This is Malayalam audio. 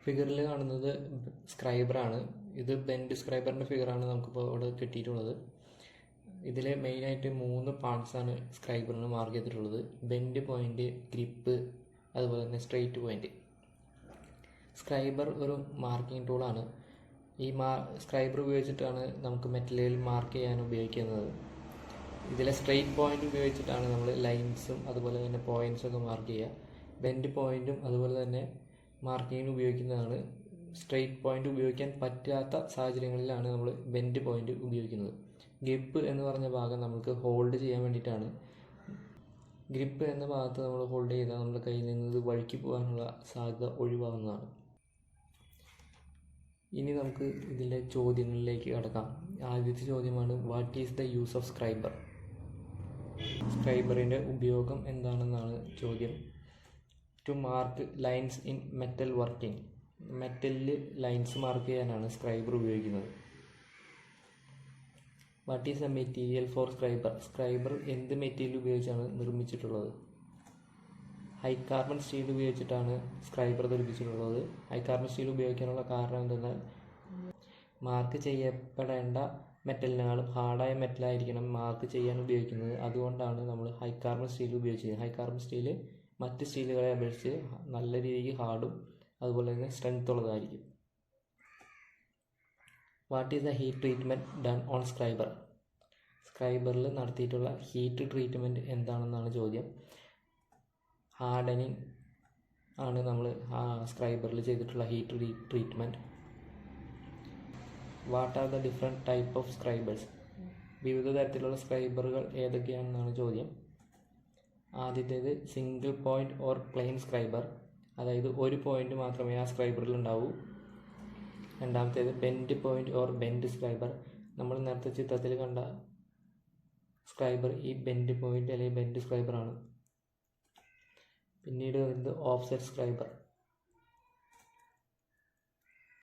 ഫിഗറിൽ കാണുന്നത് സ്ക്രൈബറാണ്. ഇത് ബെൻഡ് സ്ക്രൈബറിൻ്റെ ഫിഗറാണ് നമുക്കിപ്പോൾ ഇവിടെ കിട്ടിയിട്ടുള്ളത്. ഇതിൽ മെയിനായിട്ട് 3 പാർട്സാണ് സ്ക്രൈബറിന് മാർക്ക് ചെയ്തിട്ടുള്ളത്: ബെൻഡ് പോയിൻ്റ്, ഗ്രിപ്പ്, അതുപോലെ തന്നെ സ്ട്രെയിറ്റ് പോയിൻ്റ്. സ്ക്രൈബർ ഒരു മാർക്കിംഗ് ടൂളാണ്. ഈ സ്ക്രൈബർ ഉപയോഗിച്ചിട്ടാണ് നമുക്ക് മെറ്റലുകൾ മാർക്ക് ചെയ്യാൻ ഉപയോഗിക്കുന്നത്. ഇതിലെ സ്ട്രെയിറ്റ് പോയിൻ്റ് ഉപയോഗിച്ചിട്ടാണ് നമ്മൾ ലൈൻസും അതുപോലെ തന്നെ പോയിൻറ്റ്സൊക്കെ മാർക്ക് ചെയ്യുക. ബെൻഡ് പോയിൻറ്റും അതുപോലെ തന്നെ മാർക്കിങ്ങിന് ഉപയോഗിക്കുന്നതാണ്. സ്ട്രെയിറ്റ് പോയിൻ്റ് ഉപയോഗിക്കാൻ പറ്റാത്ത സാഹചര്യങ്ങളിലാണ് നമ്മൾ ബെൻഡ് പോയിൻ്റ് ഉപയോഗിക്കുന്നത്. ഗ്രിപ്പ് എന്ന് പറഞ്ഞ ഭാഗം നമുക്ക് ഹോൾഡ് ചെയ്യാൻ വേണ്ടിയിട്ടാണ്. ഗ്രിപ്പ് എന്ന ഭാഗത്ത് നമ്മൾ ഹോൾഡ് ചെയ്താൽ നമ്മുടെ കയ്യിൽ നിന്ന് ഇത് വഴുക്കി പോകാനുള്ള സാധ്യത ഒഴിവാകുന്നതാണ്. ഇനി നമുക്ക് ഇതിൻ്റെ ചോദ്യങ്ങളിലേക്ക് കടക്കാം. ആദ്യത്തെ ചോദ്യമാണ്, what is the use of scriber? സ്ക്രൈബറിൻ്റെ ഉപയോഗം എന്താണെന്നാണ് ചോദ്യം. To mark lines in metal working. മെറ്റലിൽ ലൈൻസ് മാർക്ക് ചെയ്യാനാണ് സ്ക്രൈബർ ഉപയോഗിക്കുന്നത്. What is the material for scriber? Scriber എന്ത് മെറ്റീരിയൽ ഉപയോഗിച്ചാണ് നിർമ്മിച്ചിട്ടുള്ളത്? ഹൈ കാർബൺ സ്റ്റീൽ ഉപയോഗിച്ചിട്ടാണ് സ്ക്രൈബർ നിർമ്മിച്ചിട്ടുള്ളത്. ഹൈ കാർബൺ സ്റ്റീൽ ഉപയോഗിക്കാനുള്ള കാരണം എന്തെന്നാൽ മാർക്ക് ചെയ്യപ്പെടേണ്ട മെറ്റലിനേക്കാളും ഹാർഡായ മെറ്റലായിരിക്കണം മാർക്ക് ചെയ്യാൻ ഉപയോഗിക്കുന്നത്. അതുകൊണ്ടാണ് നമ്മൾ ഹൈ കാർബൺ സ്റ്റീൽ ഉപയോഗിച്ചത്. ഹൈ കാർബൺ സ്റ്റീൽ മറ്റ് സ്റ്റീലുകളെ അപേക്ഷിച്ച് നല്ല രീതിക്ക് ഹാർഡും അതുപോലെ തന്നെ സ്ട്രെങ്ത് ഉള്ളതായിരിക്കും. What is the heat treatment done on scriber? സ്ക്രൈബറിൽ നടത്തിയിട്ടുള്ള ഹീറ്റ് ട്രീറ്റ്മെൻറ്റ് എന്താണെന്നാണ് ചോദ്യം. ഹാർഡനിങ് ആണ് നമ്മൾ സ്ക്രൈബറിൽ ചെയ്തിട്ടുള്ള heat treatment. What are the different type of scribers? വിവിധ തരത്തിലുള്ള സ്ക്രൈബറുകൾ ഏതൊക്കെയാണെന്നാണ് ചോദ്യം. ആദ്യത്തേത് single point or plain scriber, അതായത് ഒരു പോയിൻ്റ് മാത്രമേ ആ സ്ക്രൈബറിൽ ഉണ്ടാവൂ. രണ്ടാമത്തേത് bend point or bend scriber. നമ്മൾ നേരത്തെ ചിത്രത്തിൽ കണ്ട സ്ക്രൈബർ ഈ ബെൻഡ് പോയിൻ്റ് അല്ലെങ്കിൽ ബെൻഡ് സ്ക്രൈബറാണ്. പിന്നീട് വരുന്നത് ഓഫ്സെറ്റ് സ്ക്രൈബർ.